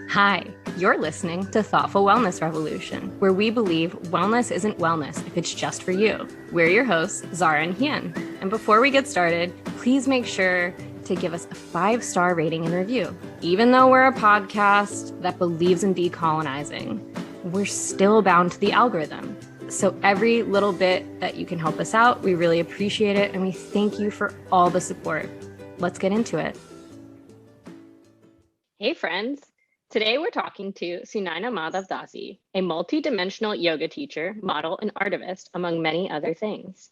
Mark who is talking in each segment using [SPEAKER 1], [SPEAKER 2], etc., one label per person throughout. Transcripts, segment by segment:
[SPEAKER 1] Hi, you're listening to Thoughtful Wellness Revolution, where we believe wellness isn't wellness if it's just for you. We're your hosts, Zahra and Hien. And before we get started, please make sure to give us a 5-star rating and review. Even though we're a podcast that believes in decolonizing, we're still bound to the algorithm. So every little bit that you can help us out, we really appreciate it. And we thank you for all the support. Let's get into it. Hey friends. Today we're talking to Sunaina Madhav Dasi, a multidimensional yoga teacher, model, and artivist, among many other things,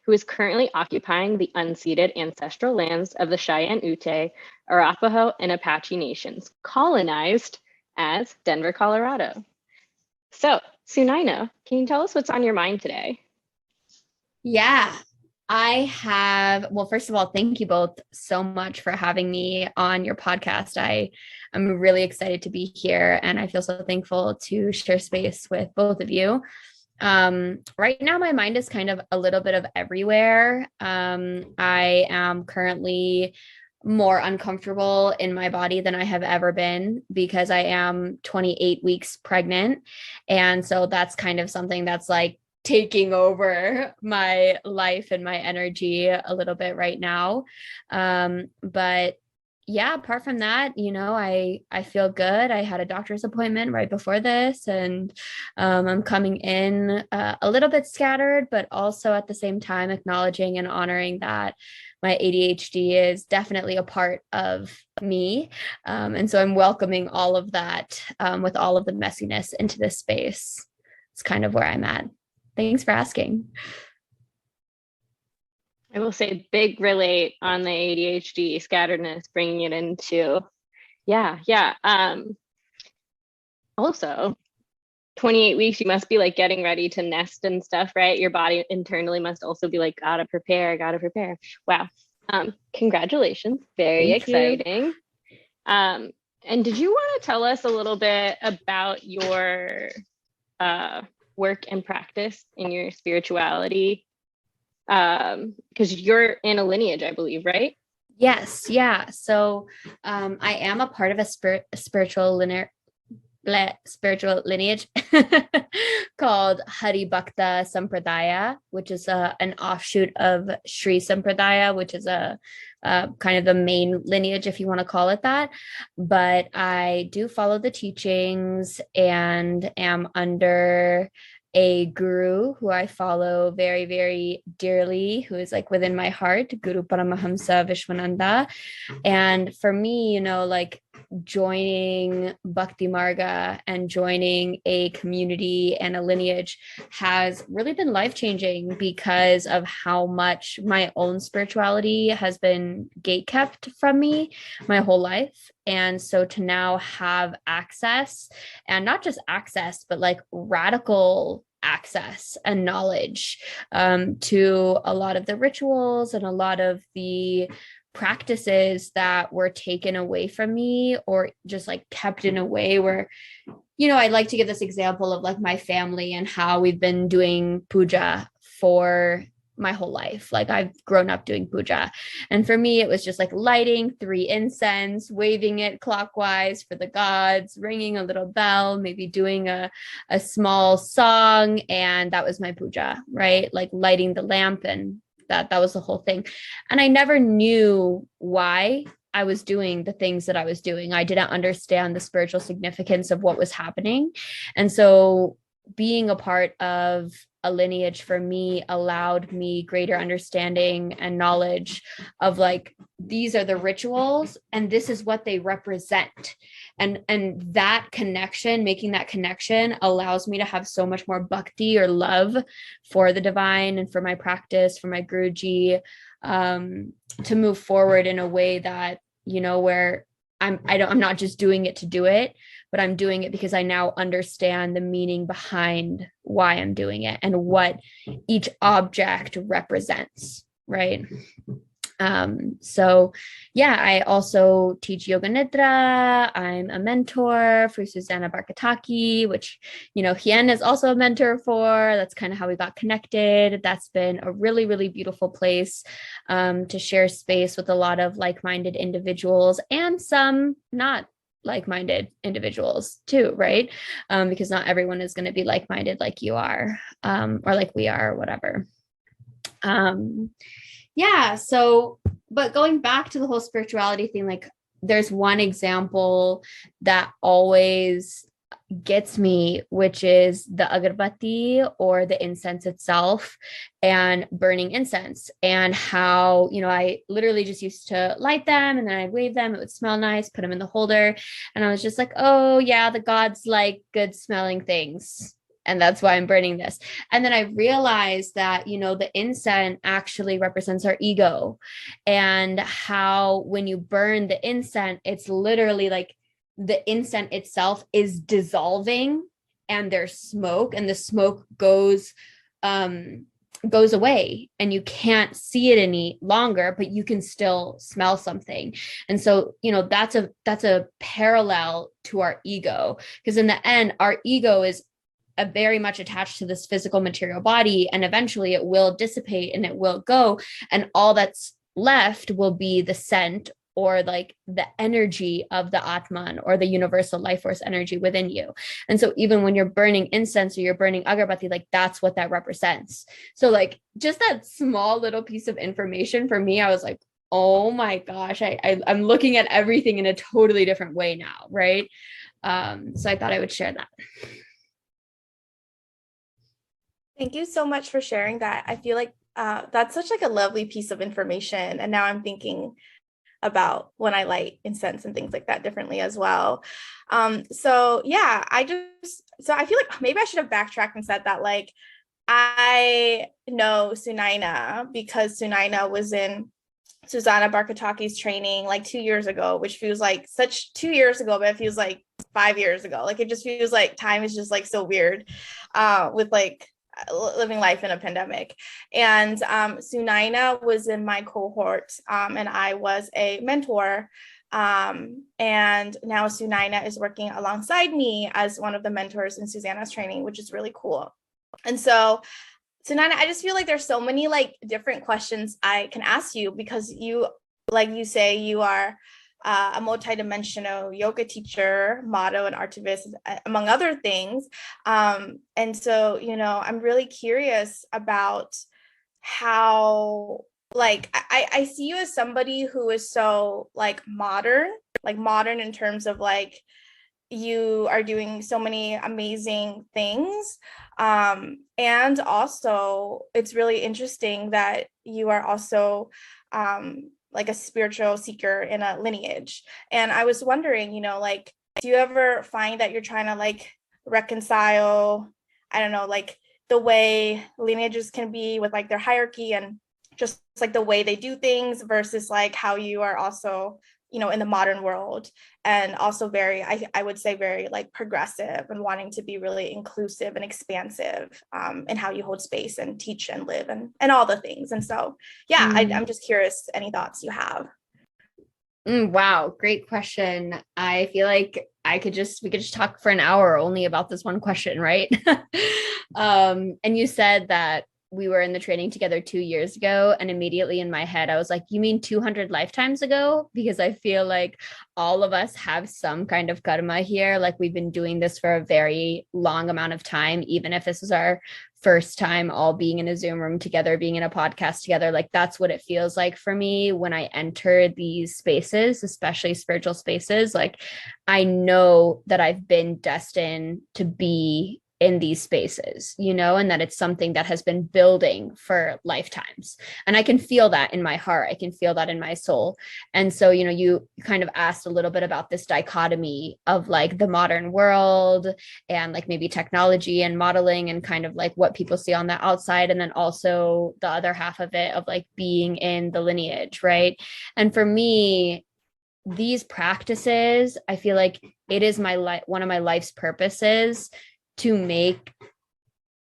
[SPEAKER 1] who is currently occupying the unceded ancestral lands of the Cheyenne-Ute, Arapaho, and Apache nations, colonized as Denver, Colorado. So, Sunaina, can you tell us what's on your mind today?
[SPEAKER 2] Yeah, well, first of all, thank you both so much for having me on your podcast. I'm really excited to be here, and I feel so thankful to share space with both of you. Right now, my mind is kind of a little bit of everywhere. I am currently more uncomfortable in my body than I have ever been because I am 28 weeks pregnant. And so that's kind of something that's like taking over my life and my energy a little bit right now. But yeah, apart from that, I feel good. I had a doctor's appointment right before this, and I'm coming in a little bit scattered, but also at the same time acknowledging and honoring that my ADHD is definitely a part of me. And so I'm welcoming all of that with all of the messiness into this space. It's kind of where I'm at. Thanks for asking.
[SPEAKER 1] I will say big relate on the ADHD scatteredness, bringing it into, yeah. Also, 28 weeks, you must be like getting ready to nest and stuff, right? Your body internally must also be like, gotta prepare. Wow. Congratulations. Very
[SPEAKER 2] Thank
[SPEAKER 1] exciting. And did you want to tell us a little bit about your work and practice in your spirituality? Because you're in a lineage, I believe, right?
[SPEAKER 2] Yes. Yeah. So I am a part of a spiritual lineage called Hari Bhakta Sampradaya, which is an offshoot of Sri Sampradaya, which is a kind of the main lineage, if you want to call it that. But I do follow the teachings and am under a guru who I follow very, very dearly, who is like within my heart, Guru Paramahamsa Vishwananda. And for me, like joining Bhakti Marga and joining a community and a lineage has really been life-changing because of how much my own spirituality has been gatekept from me my whole life. And so to now have access, and not just access, but like radical access and knowledge to a lot of the rituals and a lot of the practices that were taken away from me or just like kept in a way where, I like to give this example of like my family and how we've been doing puja for my whole life. Like I've grown up doing puja. And for me, it was just like lighting 3 incense, waving it clockwise for the gods, ringing a little bell, maybe doing a small song. And that was my puja, right? Like lighting the lamp, and that was the whole thing. And I never knew why I was doing the things that I was doing. I didn't understand the spiritual significance of what was happening. And so being a part of a lineage for me allowed me greater understanding and knowledge of like, these are the rituals and this is what they represent. And that connection, making that connection allows me to have so much more bhakti or love for the divine and for my practice, for my Guruji, to move forward in a way that, where I'm not just doing it to do it, but I'm doing it because I now understand the meaning behind why I'm doing it and what each object represents, right? So yeah, I also teach Yoga Nidra. I'm a mentor for Susanna Barkataki, which, Hien is also a mentor for. That's kind of how we got connected. That's been a really, really beautiful place to share space with a lot of like-minded individuals and some not like-minded individuals too, right? Because not everyone is going to be like-minded like you are, or like we are, or whatever. Yeah. So, but going back to the whole spirituality thing, like there's one example that always gets me, which is the agarbatti, or the incense itself, and burning incense, and how, I literally just used to light them and then I'd wave them. It would smell nice, put them in the holder. And I was just like, oh yeah, the gods like good smelling things, and that's why I'm burning this. And then I realized that, the incense actually represents our ego, and how when you burn the incense, it's literally like the incense itself is dissolving, and there's smoke, and the smoke goes away, and you can't see it any longer, but you can still smell something. And so, that's a parallel to our ego, because in the end, our ego is very much attached to this physical material body, and eventually it will dissipate and it will go, and all that's left will be the scent, or like the energy of the Atman, or the universal life force energy within you. And so even when you're burning incense or you're burning agarbatti, like that's what that represents. So like just that small little piece of information for me, I was like, oh my gosh, I'm looking at everything in a totally different way now, right? So I thought I would share that.
[SPEAKER 3] Thank you so much for sharing that. I feel like that's such like a lovely piece of information. And now I'm thinking about when I light incense and things like that differently as well. So yeah, I feel like maybe I should have backtracked and said that like I know Sunaina because Sunaina was in Susanna Barkataki's training like 2 years ago, which feels like such 2 years ago, but it feels like 5 years ago. Like it just feels like time is just like so weird with like living life in a pandemic. And Sunaina was in my cohort, and I was a mentor. And now Sunaina is working alongside me as one of the mentors in Susanna's training, which is really cool. And so, Sunaina, I just feel like there's so many like different questions I can ask you, because you, like you say, you are a multidimensional yoga teacher, model, and artivist, among other things. And so, I'm really curious about how, like, I see you as somebody who is so like modern in terms of like, you are doing so many amazing things. And also it's really interesting that you are also like a spiritual seeker in a lineage. And I was wondering, like, do you ever find that you're trying to like reconcile, I don't know, like the way lineages can be with like their hierarchy and just like the way they do things versus like how you are also, in the modern world, and also very, I would say very like progressive and wanting to be really inclusive and expansive in how you hold space and teach and live and all the things. And so, yeah, I'm just curious, any thoughts you have?
[SPEAKER 2] Wow, great question. I feel like we could just talk for an hour only about this one question, right? And you said that we were in the training together 2 years ago, and immediately in my head I was like, you mean 200 lifetimes ago? Because I feel like all of us have some kind of karma here. Like we've been doing this for a very long amount of time, even if this is our first time all being in a Zoom room together, being in a podcast together. Like that's what it feels like for me when I enter these spaces, especially spiritual spaces. Like I know that I've been destined to be in these spaces, and that it's something that has been building for lifetimes. And I can feel that in my heart. I can feel that in my soul. And so, you kind of asked a little bit about this dichotomy of like the modern world and like maybe technology and modeling and kind of like what people see on the outside. And then also the other half of it of like being in the lineage, right? And for me, these practices, I feel like it is one of my life's purposes to make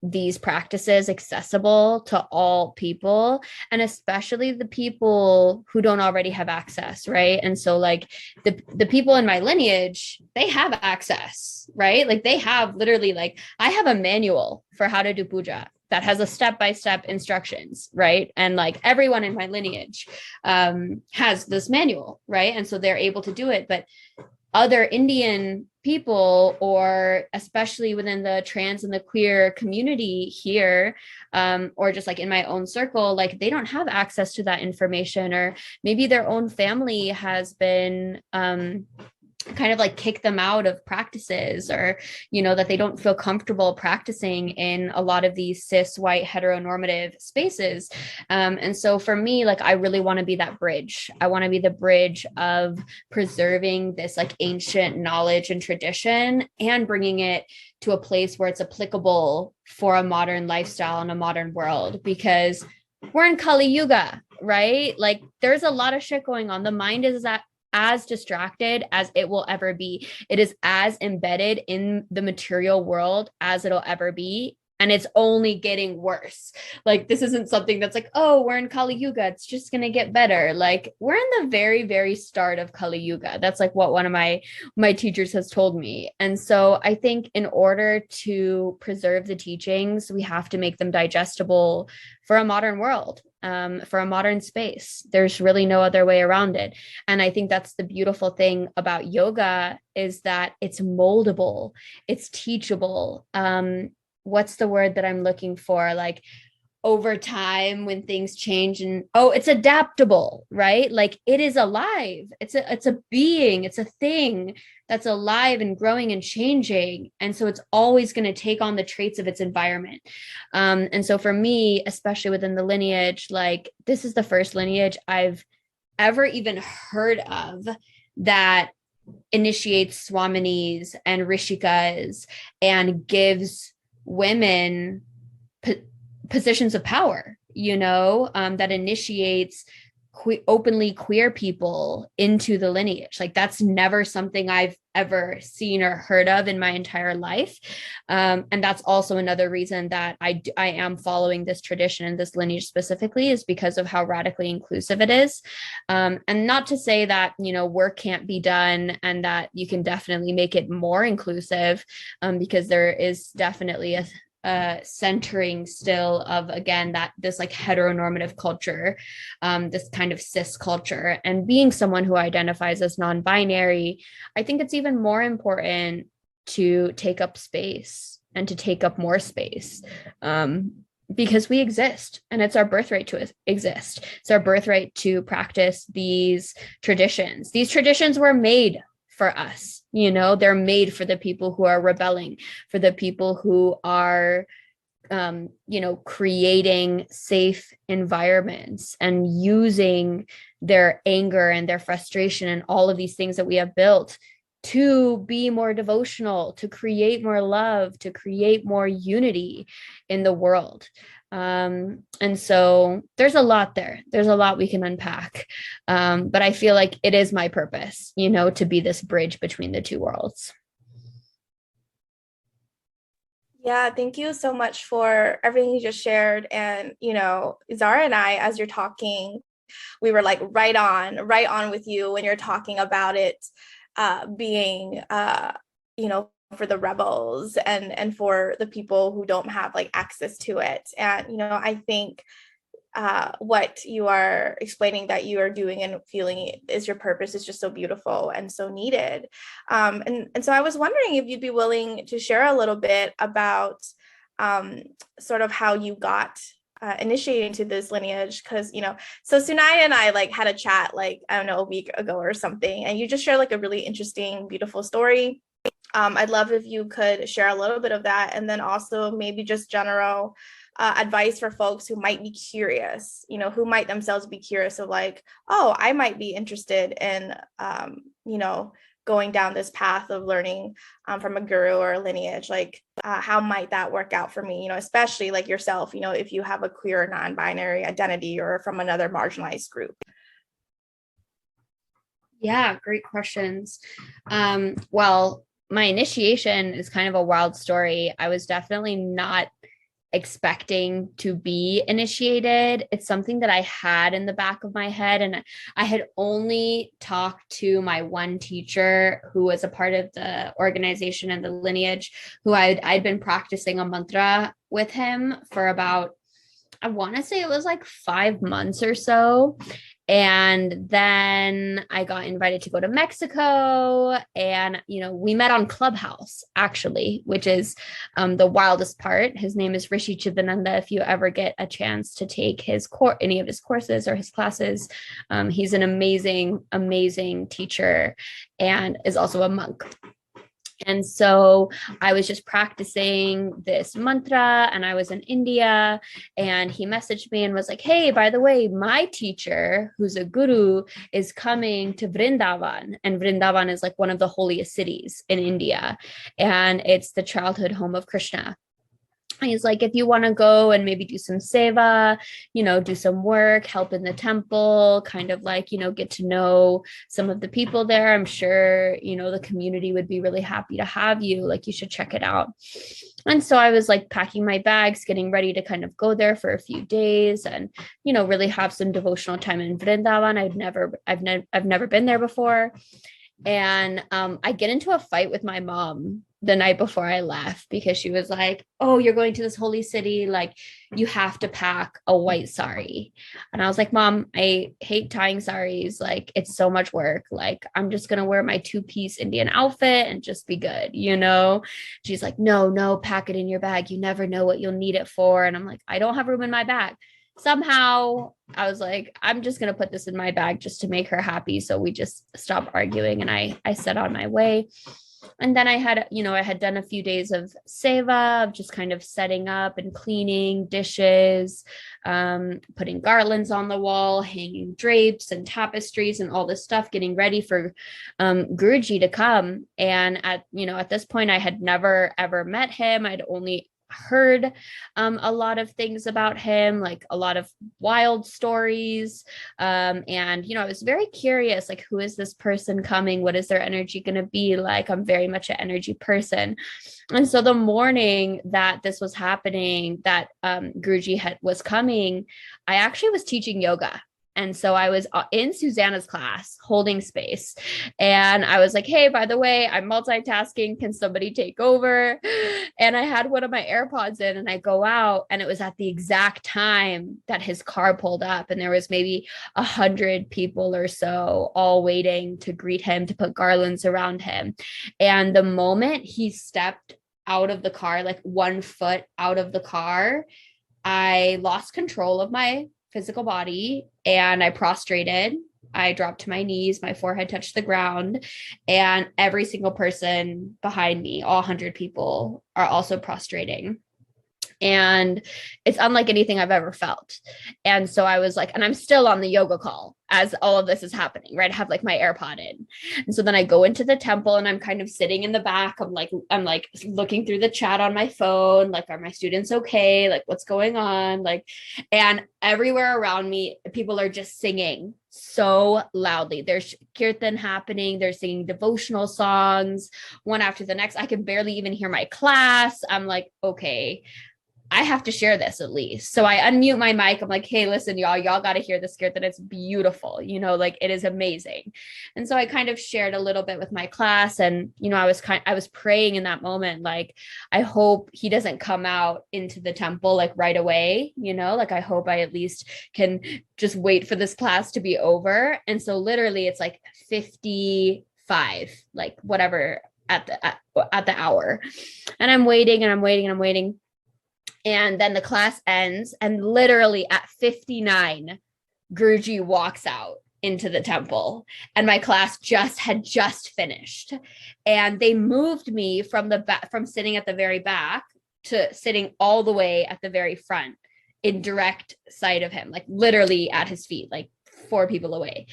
[SPEAKER 2] these practices accessible to all people, and especially the people who don't already have access, right? And so like the people in my lineage, they have access, right? Like they have literally, like I have a manual for how to do puja that has a step-by-step instructions, right? And like everyone in my lineage has this manual, right? And so they're able to do it. But other Indian people, or especially within the trans and the queer community here, or just like in my own circle, like they don't have access to that information, or maybe their own family has been kind of like kick them out of practices, or that they don't feel comfortable practicing in a lot of these cis white heteronormative spaces. And so for me, like, I really want to be that bridge. I want to be the bridge of preserving this like ancient knowledge and tradition and bringing it to a place where it's applicable for a modern lifestyle in a modern world, because we're in Kali Yuga, right? Like, there's a lot of shit going on. The mind is as distracted as it will ever be. It is as embedded in the material world as it'll ever be. And it's only getting worse. Like, this isn't something that's like, oh, we're in Kali Yuga, it's just going to get better. Like, we're in the very, very start of Kali Yuga. That's like what one of my teachers has told me. And so I think in order to preserve the teachings, we have to make them digestible for a modern world, for a modern space. There's really no other way around it. And I think that's the beautiful thing about yoga, is that it's moldable, it's teachable. What's the word that I'm looking for? Like, over time, when things change, and it's adaptable, right? Like, it is alive. It's a being, it's a thing that's alive and growing and changing. And so it's always going to take on the traits of its environment. And so for me, especially within the lineage, like, this is the first lineage I've ever even heard of that initiates swaminis and rishikas and gives women positions of power, that initiates openly queer people into the lineage. Like, that's never something I've ever seen or heard of in my entire life. And that's also another reason that I am following this tradition and this lineage specifically, is because of how radically inclusive it is. And not to say that, work can't be done and that you can definitely make it more inclusive, because there is definitely a centering still of, again, that this like heteronormative culture, this kind of cis culture. And being someone who identifies as non-binary, I think it's even more important to take up space and to take up more space, because we exist, and it's our birthright to exist. It's our birthright to practice these traditions. These traditions were made for us, they're made for the people who are rebelling, for the people who are, creating safe environments and using their anger and their frustration and all of these things that we have built to be more devotional, to create more love, to create more unity in the world. And so there's a lot there. There's a lot we can unpack. But I feel like it is my purpose, to be this bridge between the two worlds.
[SPEAKER 3] Yeah, thank you so much for everything you just shared. And, Zahra and I, as you're talking, we were like right on with you when you're talking about it being, for the rebels and for the people who don't have like access to it. And, I think what you are explaining that you are doing and feeling is your purpose is just so beautiful and so needed. And so I was wondering if you'd be willing to share a little bit about sort of how you got initiated into this lineage, because so Sunaina and I like had a chat like, I don't know, a week ago or something, and you just shared like a really interesting, beautiful story. I'd love if you could share a little bit of that, and then also maybe just general advice for folks who might be curious, who might themselves be curious of like, oh, I might be interested in, going down this path of learning from a guru or a lineage. Like, how might that work out for me? Especially like yourself, if you have a queer or non-binary identity or from another marginalized group.
[SPEAKER 2] Yeah, great questions. Well, my initiation is kind of a wild story. I was definitely not expecting to be initiated. It's something that I had in the back of my head, and I had only talked to my one teacher who was a part of the organization and the lineage, who I'd been practicing a mantra with him for about, I want to say it was like 5 months or so. And then I got invited to go to Mexico, and we met on Clubhouse, actually, which is the wildest part. His name is Rishi Chidananda. If you ever get a chance to take any of his courses or his classes, he's an amazing teacher and is also a monk. And so I was just practicing this mantra, and I was in India, and he messaged me and was like, hey, by the way, my teacher, who's a guru, is coming to Vrindavan. And Vrindavan is like one of the holiest cities in India. And it's the childhood home of Krishna. He's like, if you want to go and maybe do some seva, do some work, help in the temple, kind of like, get to know some of the people there. I'm sure, the community would be really happy to have you. Like, you should check it out. And so I was like packing my bags, getting ready to kind of go there for a few days and, really have some devotional time in Vrindavan. I've never been there before. And I get into a fight with my mom the night before I left, because she was like, oh, you're going to this holy city, like you have to pack a white sari. And I was like, Mom, I hate tying saris, like it's so much work, like I'm just gonna wear my 2-piece Indian outfit and just be good. She's like, no, pack it in your bag, you never know what you'll need it for. And I'm like, I don't have room in my bag. Somehow I was like, I'm just going to put this in my bag just to make her happy. So we just stopped arguing, and I set on my way. And then I had done a few days of seva, of just kind of setting up and cleaning dishes, putting garlands on the wall, hanging drapes and tapestries and all this stuff, getting ready for Guruji to come. And at this point, I had never, ever met him. I'd only heard a lot of things about him, like a lot of wild stories. And, I was very curious, like, who is this person coming? What is their energy going to be like? I'm very much an energy person. And so the morning that this was happening, that Guruji was coming, I actually was teaching yoga. And so I was in Susanna's class holding space, and I was like, hey, by the way, I'm multitasking. Can somebody take over? And I had one of my AirPods in, and I go out, and it was at the exact time that his car pulled up, and there was maybe 100 people or so all waiting to greet him, to put garlands around him. And the moment he stepped out of the car, like 1 foot out of the car, I lost control of my physical body, and I prostrated. I dropped to my knees, my forehead touched the ground, and every single person behind me, all 100 people, are also prostrating. And it's unlike anything I've ever felt. And so I was like, and I'm still on the yoga call as all of this is happening, right? I have like my AirPod in. And so then I go into the temple, and I'm kind of sitting in the back. I'm like looking through the chat on my phone. Like, are my students okay? Like, what's going on? Like, and everywhere around me, people are just singing so loudly. There's kirtan happening. They're singing devotional songs, one after the next. I can barely even hear my class. I'm like, okay, I have to share this at least. So I unmute my mic. I'm like, hey, listen, y'all got to hear this kirtan. It's beautiful. Like, it is amazing. And so I kind of shared a little bit with my class, and, I was praying in that moment, like, I hope he doesn't come out into the temple like right away, like, I hope I at least can just wait for this class to be over. And so literally it's like 55, like whatever at the hour. And I'm waiting and I'm waiting and I'm waiting. And then the class ends, and literally at 59, Guruji walks out into the temple, and my class had just finished. And they moved me from sitting at the very back to sitting all the way at the very front, in direct sight of him, like literally at his feet, like 4 people away.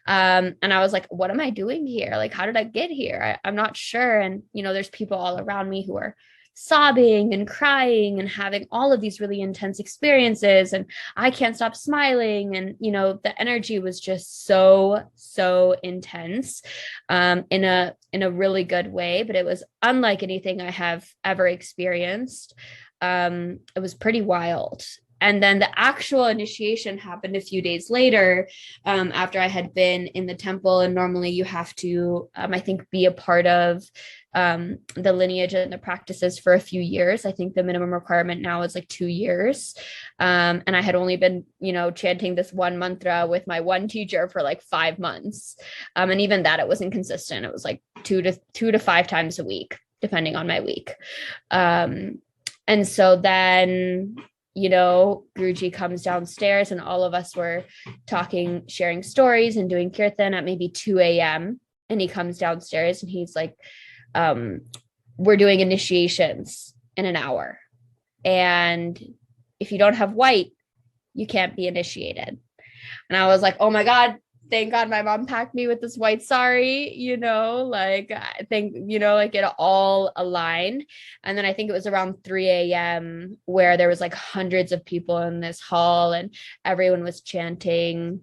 [SPEAKER 2] And I was like, what am I doing here? Like, how did I get here? I'm not sure. And, there's people all around me who are sobbing and crying and having all of these really intense experiences, and I can't stop smiling. And the energy was just so intense, in a really good way, but it was unlike anything I have ever experienced. It was pretty wild. And then the actual initiation happened a few days later, after I had been in the temple. And normally you have to, I think, be a part of the lineage and the practices for a few years. I think the minimum requirement now is like 2 years. And I had only been, chanting this one mantra with my one teacher for like 5 months. And even that, it wasn't consistent. It was like two to 5 times a week, depending on my week. And so then, Guruji comes downstairs and all of us were talking, sharing stories and doing kirtan at maybe 2 a.m. And he comes downstairs and he's like, we're doing initiations in an hour. And if you don't have white, you can't be initiated. And I was like, oh my God, thank God my mom packed me with this white sari, I think, it all aligned. And then I think it was around 3 a.m. where there was like hundreds of people in this hall and everyone was chanting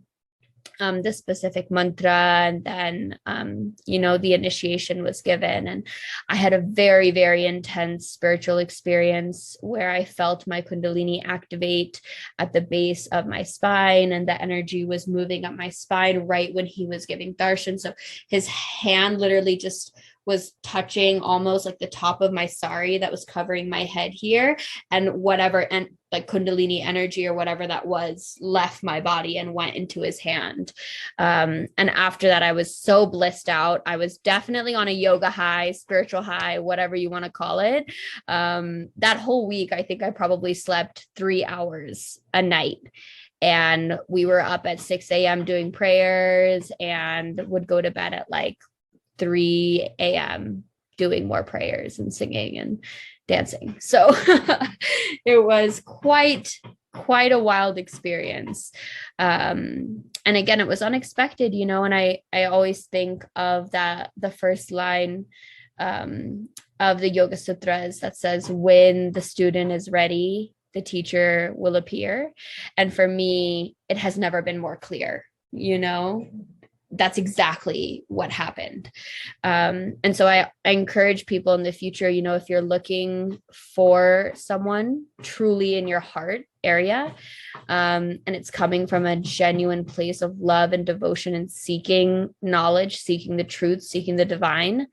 [SPEAKER 2] this specific mantra. And then, the initiation was given. And I had a very, very intense spiritual experience where I felt my Kundalini activate at the base of my spine, and the energy was moving up my spine right when he was giving darshan. So his hand literally just was touching almost like the top of my sari that was covering my head here, and whatever, and like Kundalini energy or whatever that was left my body and went into his hand. And after that, I was so blissed out. I was definitely on a yoga high, spiritual high, whatever you want to call it. That whole week, I think I probably slept 3 hours a night. And we were up at 6 a.m. doing prayers and would go to bed at like 3 a.m. doing more prayers and singing and dancing. So it was quite a wild experience. And again, it was unexpected, and I always think of the first line of the Yoga Sutras that says, when the student is ready, the teacher will appear. And for me, it has never been more clear, that's exactly what happened. And so I encourage people in the future, if you're looking for someone truly in your heart area, and it's coming from a genuine place of love and devotion and seeking knowledge, seeking the truth, seeking the divine,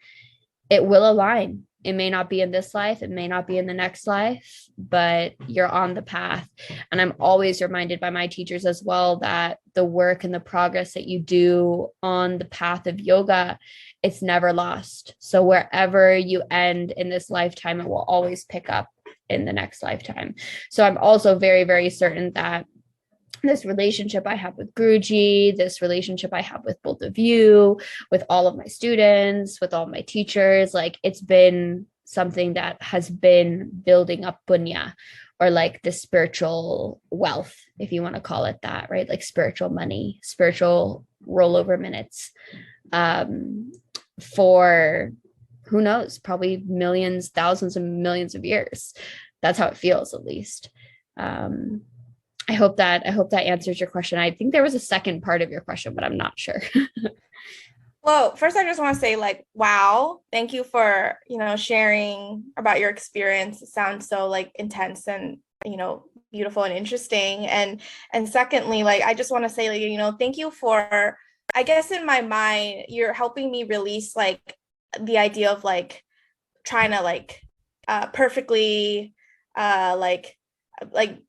[SPEAKER 2] it will align. It may not be in this life, it may not be in the next life, but you're on the path. And I'm always reminded by my teachers as well that the work and the progress that you do on the path of yoga, it's never lost. So wherever you end in this lifetime, it will always pick up in the next lifetime. So I'm also very, very certain that this relationship I have with Guruji, this relationship I have with both of you, with all of my students, with all my teachers, like it's been something that has been building up punya, or like the spiritual wealth, if you want to call it that, right? Like spiritual money, spiritual rollover minutes, for who knows, probably millions, thousands and millions of years. That's how it feels, at least. I hope that answers your question. I think there was a second part of your question, but I'm not sure.
[SPEAKER 3] Well, first, I just want to say, like, wow, thank you for, sharing about your experience. It sounds so like intense and, beautiful and interesting. And secondly, like, I just want to say, like, thank you for, I guess in my mind, you're helping me release like the idea of like trying to like perfectly like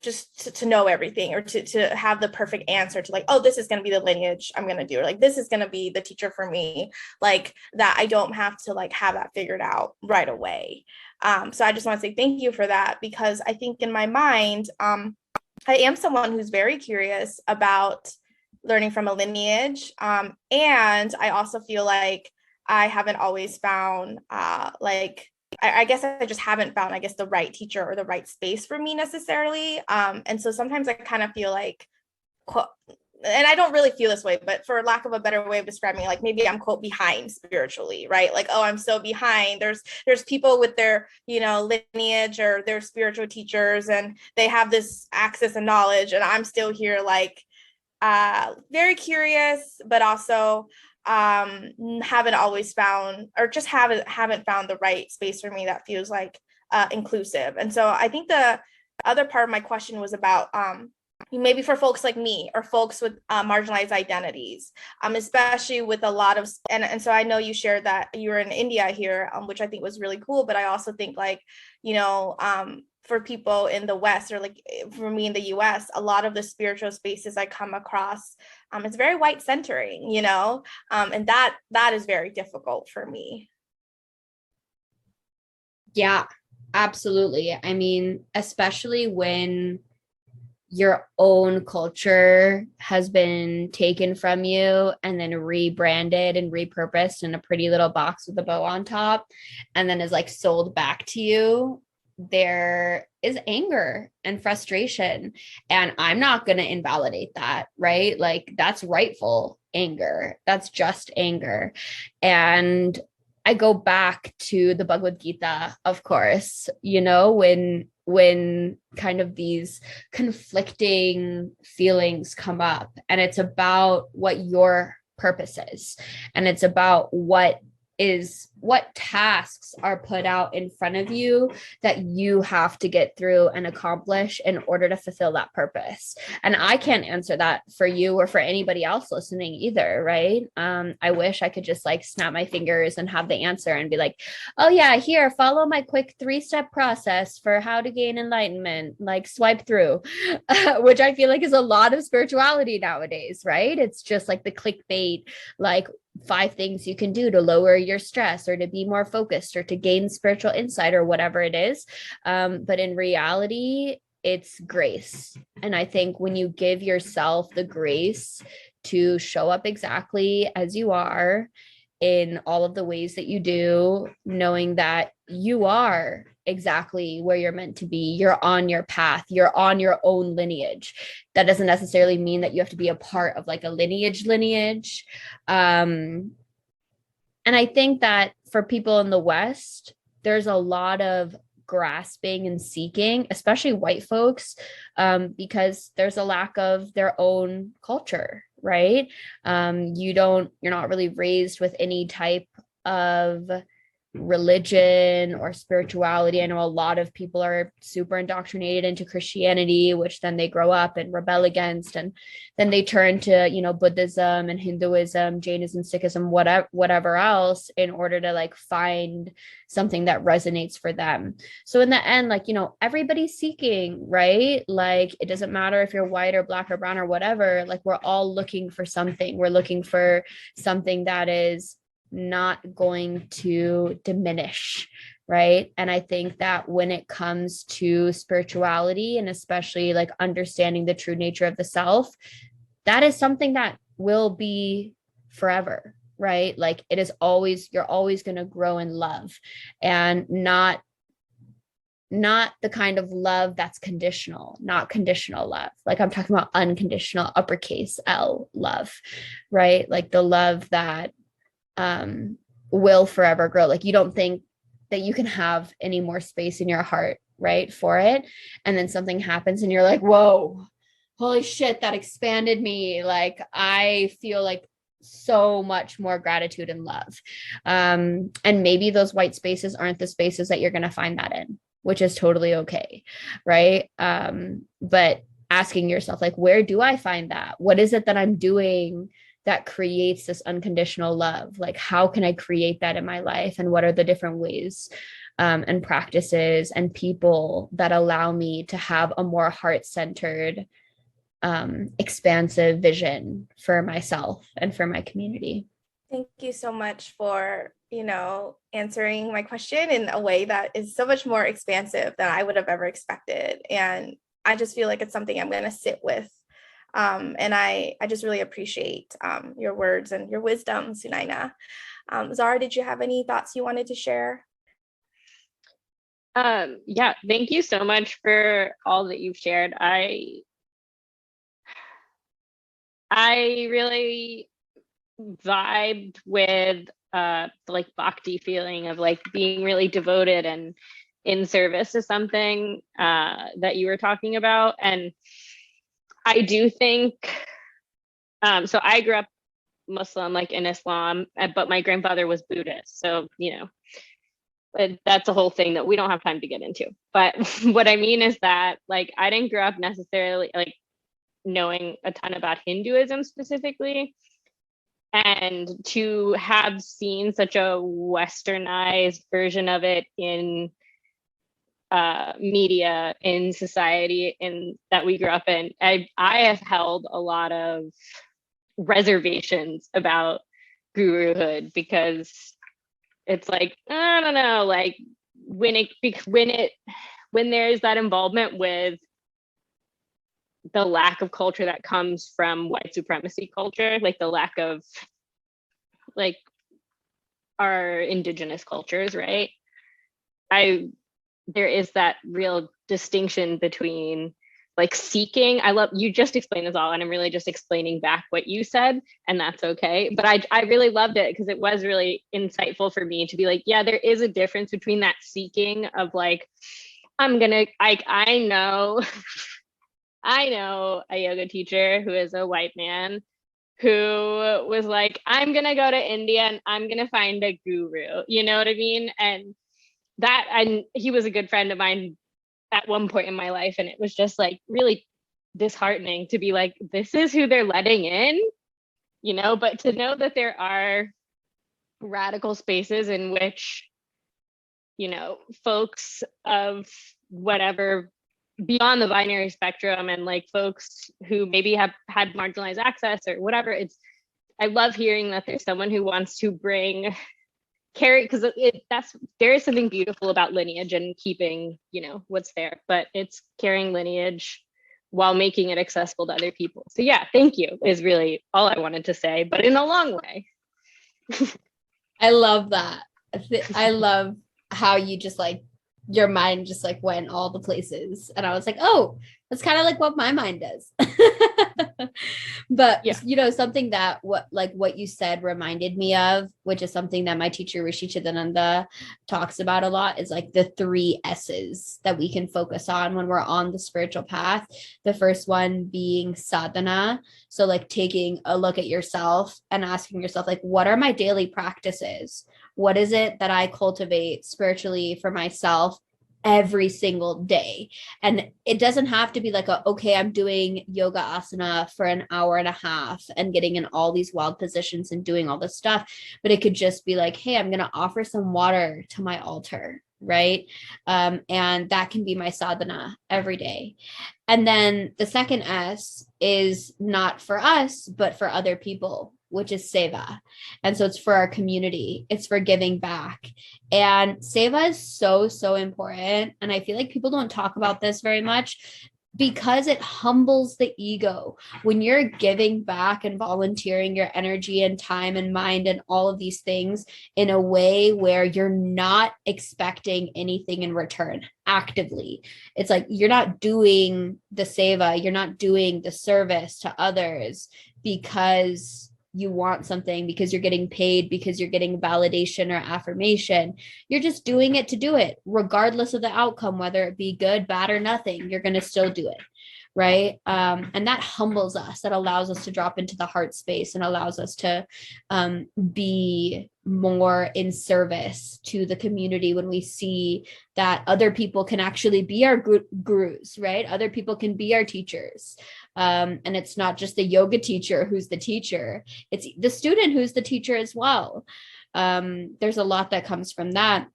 [SPEAKER 3] just to know everything, or to have the perfect answer to like, oh, this is going to be the lineage I'm going to do, or like this is going to be the teacher for me, like that I don't have to like have that figured out right away. So I just want to say thank you for that, because I think in my mind, I am someone who's very curious about learning from a lineage, and I also feel like I haven't always found I guess I just haven't found, I guess, the right teacher or the right space for me necessarily. And so sometimes I kind of feel like, and I don't really feel this way, but for lack of a better way of describing it, like maybe I'm quote behind spiritually, right? Like, oh, I'm so behind. There's people with their, lineage or their spiritual teachers, and they have this access and knowledge, and I'm still here like very curious, but also haven't always found, or just haven't found the right space for me that feels like inclusive. And so I think the other part of my question was about maybe for folks like me or folks with marginalized identities, especially with a lot of, and so I know you shared that you were in India here, which I think was really cool, but I also think like, for people in the West, or like for me in the US, a lot of the spiritual spaces I come across, it's very white centering, and that is very difficult for me.
[SPEAKER 2] Yeah, absolutely. I mean, especially when your own culture has been taken from you and then rebranded and repurposed in a pretty little box with a bow on top, and then is like sold back to you, there is anger and frustration. And I'm not going to invalidate that, right? Like, that's rightful anger. That's just anger. And I go back to the Bhagavad Gita, of course, when kind of these conflicting feelings come up, and it's about what your purpose is, and it's about what tasks are put out in front of you that you have to get through and accomplish in order to fulfill that purpose. And I can't answer that for you or for anybody else listening either, right? I wish I could just like snap my fingers and have the answer and be like, oh yeah, here, follow my quick 3-step process for how to gain enlightenment, like swipe through, which I feel like is a lot of spirituality nowadays, right? It's just like the clickbait, like 5 things you can do to lower your stress or to be more focused or to gain spiritual insight or whatever it is. But in reality, it's grace. And I think when you give yourself the grace to show up exactly as you are in all of the ways that you do, knowing that you are exactly where you're meant to be, you're on your path, you're on your own lineage. That doesn't necessarily mean that you have to be a part of like a lineage. And I think that for people in the West, there's a lot of grasping and seeking, especially white folks, because there's a lack of their own culture, right? You're not really raised with any type of religion or spirituality. I know a lot of people are super indoctrinated into Christianity, which then they grow up and rebel against, and then they turn to Buddhism and Hinduism, Jainism, Sikhism, whatever else, in order to like find something that resonates for them. So in the end, like, everybody's seeking, right? Like, it doesn't matter if you're white or black or brown or whatever, like we're all looking for something. We're looking for something that is not going to diminish, right? And I think that when it comes to spirituality, and especially like understanding the true nature of the self, that is something that will be forever, right? Like, it is always, you're always going to grow in love, and not the kind of love that's conditional, not conditional love. Like, I'm talking about unconditional, uppercase L love, right? Like the love that will forever grow. Like, you don't think that you can have any more space in your heart, right, for it, and then something happens and you're like, whoa, holy shit, that expanded me. Like, I feel like so much more gratitude and love. And maybe those white spaces aren't the spaces that you're going to find that in, which is totally okay, right? But asking yourself, like, where do I find that? What is it that I'm doing that creates this unconditional love? Like, how can I create that in my life? And what are the different ways and practices and people that allow me to have a more heart-centered, expansive vision for myself and for my community?
[SPEAKER 3] Thank you so much for, answering my question in a way that is so much more expansive than I would have ever expected. And I just feel like it's something I'm going to sit with. And I just really appreciate your words and your wisdom, Sunaina. Zahra, did you have any thoughts you wanted to share?
[SPEAKER 1] Yeah, thank you so much for all that you've shared. I really vibed with like bhakti feeling of like being really devoted and in service to something that you were talking about. And I do think so I grew up Muslim, like in Islam, but my grandfather was Buddhist, so that's a whole thing that we don't have time to get into. But what I mean is that, like, I didn't grow up necessarily like knowing a ton about Hinduism specifically. And to have seen such a westernized version of it in media, in society, in that we grew up in, I have held a lot of reservations about guruhood, because it's like, I don't know, like when there's that involvement with the lack of culture that comes from white supremacy culture, like the lack of like our indigenous cultures, right? There is that real distinction between like seeking. I love, you just explained this all, and I'm really just explaining back what you said, and that's okay. But I really loved it, because it was really insightful for me to be like, yeah, there is a difference between that seeking of like, I know I know a yoga teacher who is a white man who was like, I'm gonna go to India and I'm gonna find a guru, you know what I mean? And he was a good friend of mine at one point in my life, and it was just like really disheartening to be like, this is who they're letting in, you know. But to know that there are radical spaces in which, you know, folks of whatever, beyond the binary spectrum, and like folks who maybe have had marginalized access or whatever, I love hearing that there's someone who wants to carry, because there is something beautiful about lineage and keeping, you know, what's there, but it's carrying lineage while making it accessible to other people. So yeah, thank you is really all I wanted to say, but in a long way.
[SPEAKER 2] I love that. I love how you just like, your mind just like went all the places, and I was like, oh, that's kind of like what my mind does. But yeah, you know, something that what you said reminded me of, which is something that my teacher Rishi Chidananda talks about a lot, is like the 3 S's that we can focus on when we're on the spiritual path. The first one being sadhana, so like taking a look at yourself and asking yourself, like, what are my daily practices? What is it that I cultivate spiritually for myself every single day? And it doesn't have to be like okay, I'm doing yoga asana for an hour and a half and getting in all these wild positions and doing all this stuff. But it could just be like, hey, I'm going to offer some water to my altar, right? And that can be my sadhana every day. And then the second S is not for us, but for other people, which is seva. And so it's for our community. It's for giving back. And seva is so, so important. And I feel like people don't talk about this very much, because it humbles the ego. When you're giving back and volunteering your energy and time and mind and all of these things in a way where you're not expecting anything in return actively, it's like you're not doing the seva, you're not doing the service to others because you want something, because you're getting paid, because you're getting validation or affirmation. You're just doing it to do it, regardless of the outcome, whether it be good, bad, or nothing. You're going to still do it, right? And that humbles us. That allows us to drop into the heart space and allows us to be more in service to the community when we see that other people can actually be our gurus, right? Other people can be our teachers. And it's not just the yoga teacher who's the teacher, it's the student who's the teacher as well. There's a lot that comes from that.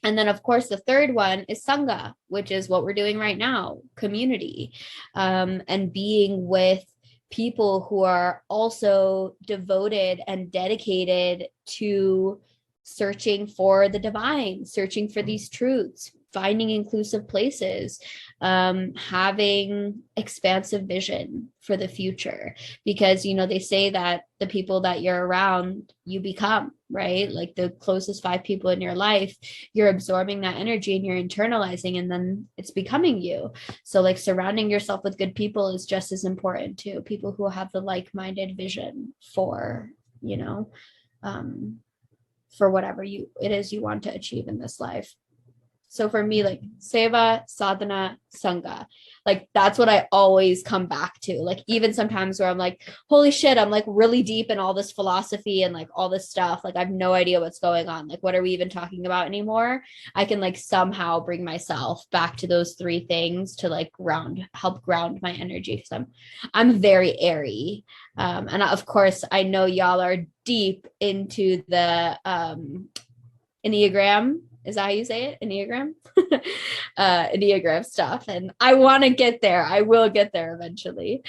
[SPEAKER 2] And then, of course, the third one is Sangha, which is what we're doing right now, community, and being with people who are also devoted and dedicated to searching for the divine, searching for these truths, finding inclusive places, having expansive vision for the future. Because, you know, they say that the people that you're around, you become, right? Like the closest 5 people in your life, you're absorbing that energy and you're internalizing, and then it's becoming you. So like surrounding yourself with good people is just as important too. People who have the like-minded vision for, you know, for whatever it is you want to achieve in this life. So for me, like seva, sadhana, sangha, like that's what I always come back to. Like even sometimes where I'm like, holy shit, I'm like really deep in all this philosophy and like all this stuff. Like I have no idea what's going on. Like what are we even talking about anymore? I can like somehow bring myself back to those three things to like help ground my energy, because I'm very airy. And of course, I know y'all are deep into the Enneagram. Is that how you say it? Enneagram? Enneagram stuff. And I want to get there. I will get there eventually.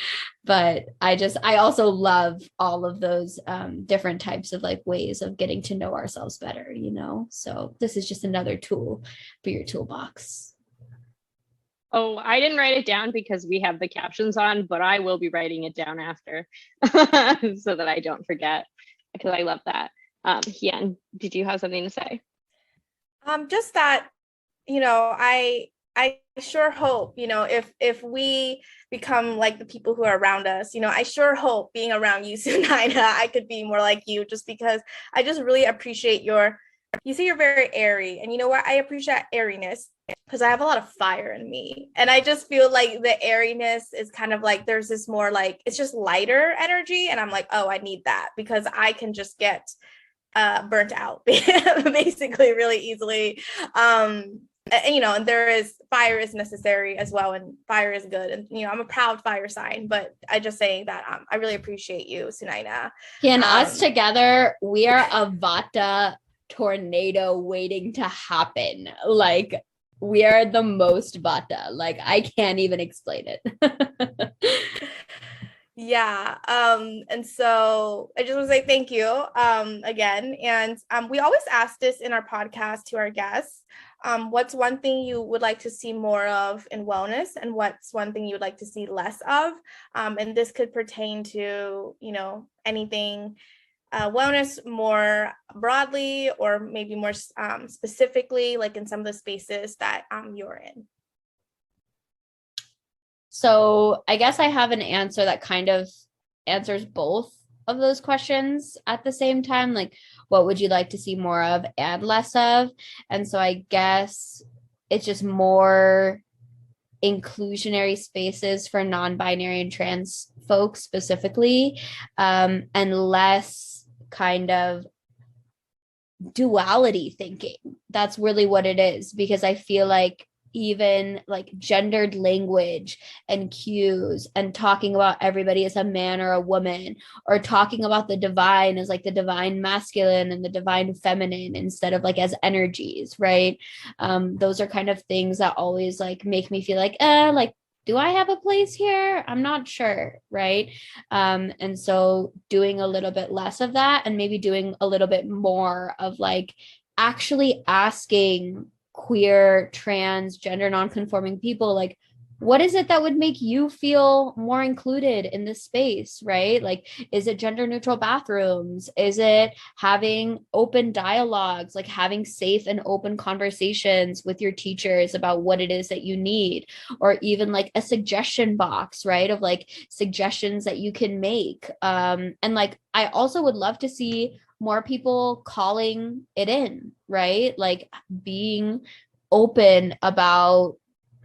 [SPEAKER 2] But I also love all of those different types of like ways of getting to know ourselves better, you know? So this is just another tool for your toolbox.
[SPEAKER 1] Oh, I didn't write it down because we have the captions on, but I will be writing it down after so that I don't forget, because I love that. Hien, did you have something to say?
[SPEAKER 3] Just that, you know, I sure hope, you know, if we become like the people who are around us, you know, I sure hope being around you, Sunaina, I could be more like you, just because I just really appreciate you say you're very airy, and you know what? I appreciate airiness because I have a lot of fire in me. And I just feel like the airiness is kind of like, there's this more like, it's just lighter energy. And I'm like, oh, I need that, because I can just get burnt out basically really easily. And, you know, and fire is necessary as well, and fire is good. And, you know, I'm a proud fire sign, but I just saying that I really appreciate you, Sunaina.
[SPEAKER 2] And us together, we are a Vata tornado waiting to happen. Like we are the most Vata. Like I can't even explain it.
[SPEAKER 3] Yeah. And so I just want to say thank you again. And we always ask this in our podcast to our guests. What's one thing you would like to see more of in wellness, and what's one thing you would like to see less of? And this could pertain to, you know, anything wellness more broadly, or maybe more specifically, like in some of the spaces that you're in.
[SPEAKER 2] So I guess I have an answer that kind of answers both of those questions at the same time. Like, what would you like to see more of and less of? And so I guess it's just more inclusionary spaces for non-binary and trans folks specifically, and less kind of duality thinking. That's really what it is, because I feel like even like gendered language and cues, and talking about everybody as a man or a woman, or talking about the divine as like the divine masculine and the divine feminine instead of like as energies, right? Those are kind of things that always like make me feel like do I have a place here? I'm not sure, right? And so doing a little bit less of that, and maybe doing a little bit more of like actually asking queer, trans, gender non-conforming people, like, what is it that would make you feel more included in this space, right? Like, is it gender neutral bathrooms? Is it having open dialogues, like having safe and open conversations with your teachers about what it is that you need? Or even like a suggestion box, right? Of like suggestions that you can make. And like, I also would love to see more people calling it in, right? Like being open about,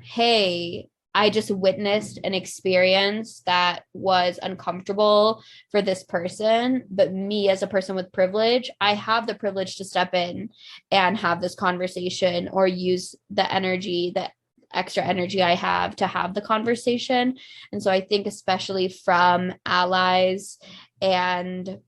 [SPEAKER 2] hey, I just witnessed an experience that was uncomfortable for this person, but me as a person with privilege, I have the privilege to step in and have this conversation, or use the energy, that extra energy I have to have the conversation. And so I think especially from allies and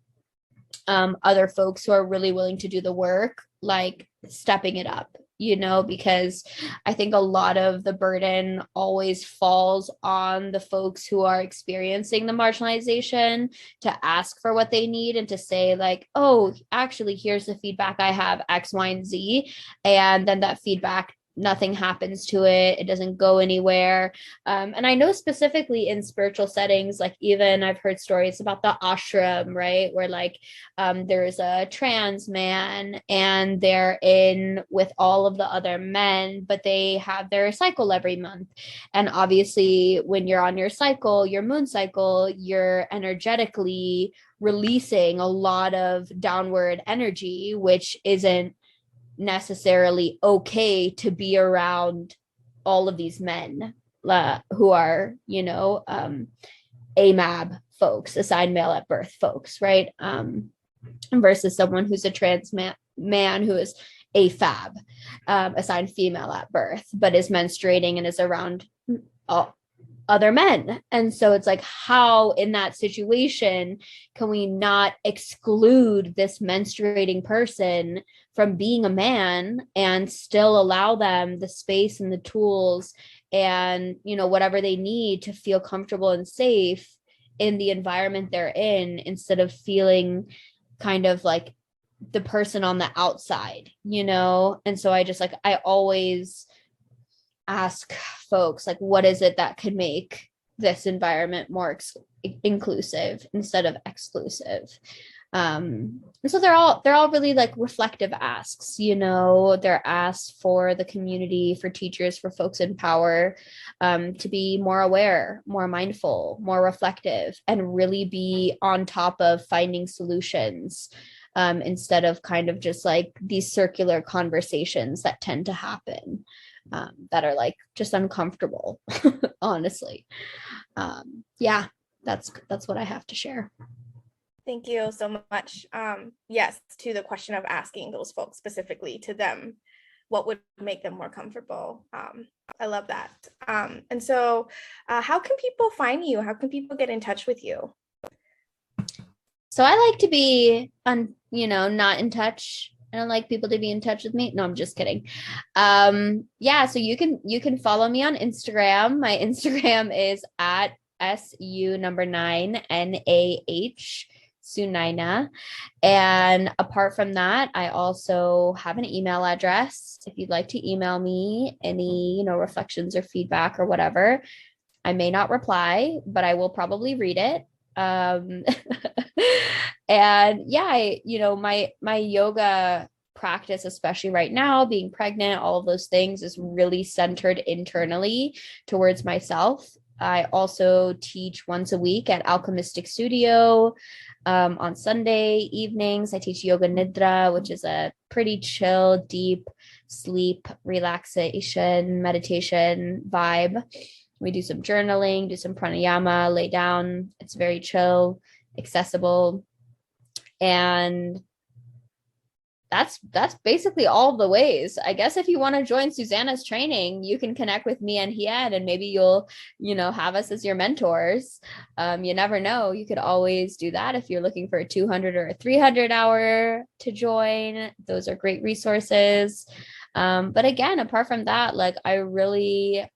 [SPEAKER 2] other folks who are really willing to do the work, like stepping it up, you know, because I think a lot of the burden always falls on the folks who are experiencing the marginalization to ask for what they need, and to say like, oh, actually, here's the feedback I have, X, Y, and Z. And then that feedback, nothing happens to it. It doesn't go anywhere. And I know specifically in spiritual settings, like even I've heard stories about the ashram, right? Where like there's a trans man and they're in with all of the other men, but they have their cycle every month. And obviously when you're on your cycle, your moon cycle, you're energetically releasing a lot of downward energy, which isn't necessarily okay to be around all of these men who are, AMAB folks, assigned male at birth folks, right? Versus someone who's a trans man who is AFAB, assigned female at birth, but is menstruating and is around other men. And so it's like, how in that situation can we not exclude this menstruating person from being a man and still allow them the space and the tools and, whatever they need to feel comfortable and safe in the environment they're in, instead of feeling kind of like the person on the outside, And so I always ask folks, like, what is it that could make this environment more inclusive instead of exclusive? And so they're all really like reflective asks, they're asks for the community, for teachers, for folks in power, to be more aware, more mindful, more reflective, and really be on top of finding solutions, instead of kind of just like these circular conversations that tend to happen, that are like just uncomfortable, honestly. Yeah, that's what I have to share.
[SPEAKER 3] Thank you so much. Yes, to the question of asking those folks specifically, to them, what would make them more comfortable. I love that. And so how can people find you? How can people get in touch with you?
[SPEAKER 2] So I like to be not in touch. I don't like people to be in touch with me. No, I'm just kidding. Yeah, so you can follow me on Instagram. My Instagram is at SU9NAH Sunaina. And apart from that, I also have an email address. If you'd like to email me any, reflections or feedback or whatever, I may not reply, but I will probably read it. And yeah, my yoga practice, especially right now, being pregnant, all of those things, is really centered internally towards myself. I also teach once a week at Alchemistic Studio. On Sunday evenings, I teach Yoga Nidra, which is a pretty chill, deep sleep, relaxation, meditation vibe. We do some journaling, do some pranayama, lay down. It's very chill, accessible. And that's basically all the ways. I guess if you want to join Susanna's training, you can connect with me and Hien, and maybe you'll, have us as your mentors. You never know. You could always do that if you're looking for a 200 or a 300 hour to join. Those are great resources. But again, apart from that, like, I really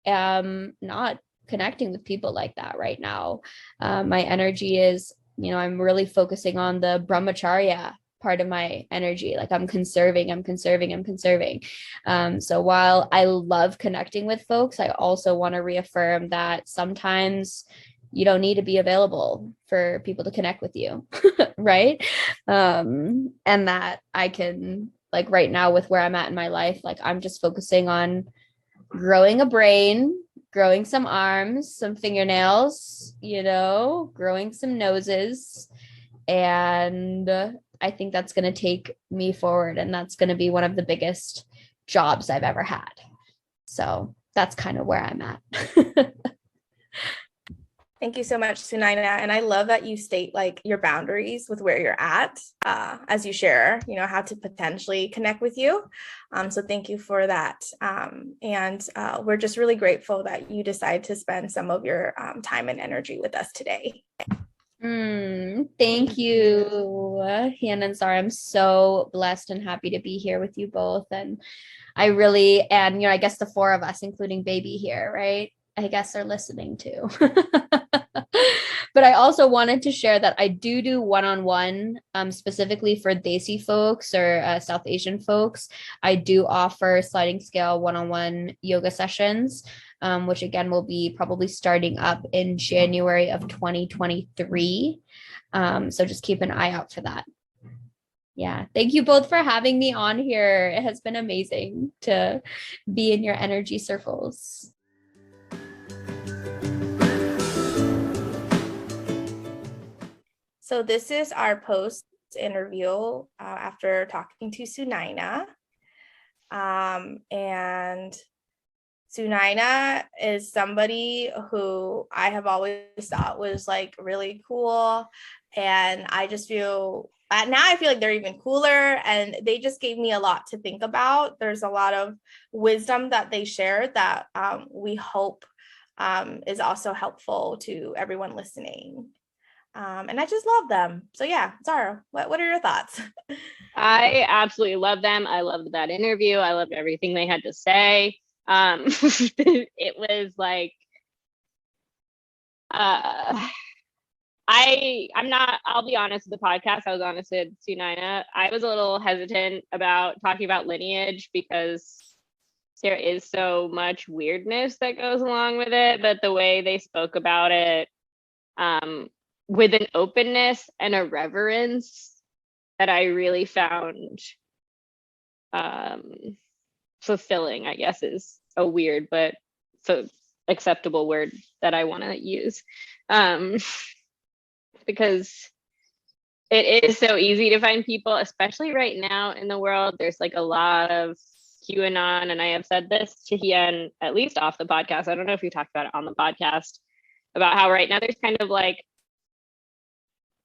[SPEAKER 2] am not connecting with people like that right now. My energy is, I'm really focusing on the brahmacharya part of my energy. Like, I'm conserving. So while I love connecting with folks, I also want to reaffirm that sometimes you don't need to be available for people to connect with you. Right. And that I can, like, right now with where I'm at in my life, like, I'm just focusing on growing a brain, growing some arms, some fingernails, growing some noses. And I think that's going to take me forward. And that's going to be one of the biggest jobs I've ever had. So that's kind of where I'm at.
[SPEAKER 3] Thank you so much, Sunaina. And I love that you state like your boundaries with where you're at, as you share, how to potentially connect with you. So thank you for that. And we're just really grateful that you decide to spend some of your time and energy with us today.
[SPEAKER 2] Thank you, Hien and Zahra. I'm so blessed and happy to be here with you both. And I really, and I guess the four of us, including baby here, right? I guess they're listening too. But I also wanted to share that I do one-on-one, specifically for Desi folks or South Asian folks. I do offer sliding scale one-on-one yoga sessions, which again will be probably starting up in January of 2023. So just keep an eye out for that. Yeah, thank you both for having me on here. It has been amazing to be in your energy circles.
[SPEAKER 3] So this is our post interview after talking to Sunaina. And Sunaina is somebody who I have always thought was like really cool. And I just feel now I feel like they're even cooler, and they just gave me a lot to think about. There's a lot of wisdom that they shared that we hope is also helpful to everyone listening. And I just love them. So yeah, Zahra, what are your thoughts?
[SPEAKER 1] I absolutely love them. I loved that interview. I loved everything they had to say. It was like, I'll be honest with the podcast. I was honest with Sunaina. I was a little hesitant about talking about lineage because there is so much weirdness that goes along with it, but the way they spoke about it, with an openness and a reverence that I really found fulfilling, I guess is a weird but so acceptable word that I want to use, because it is so easy to find people, especially right now in the world. There's like a lot of QAnon, and I have said this to Hien, at least off the podcast. I don't know if you talked about it on the podcast, about how right now there's kind of like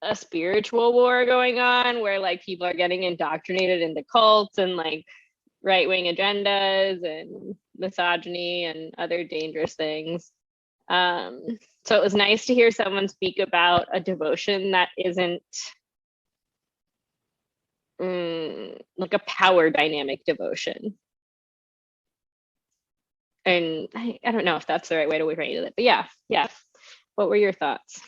[SPEAKER 1] a spiritual war going on where like people are getting indoctrinated into cults and like right-wing agendas and misogyny and other dangerous things. So it was nice to hear someone speak about a devotion that isn't like a power dynamic devotion. And I don't know if that's the right way to phrase it, but yeah. What were your thoughts?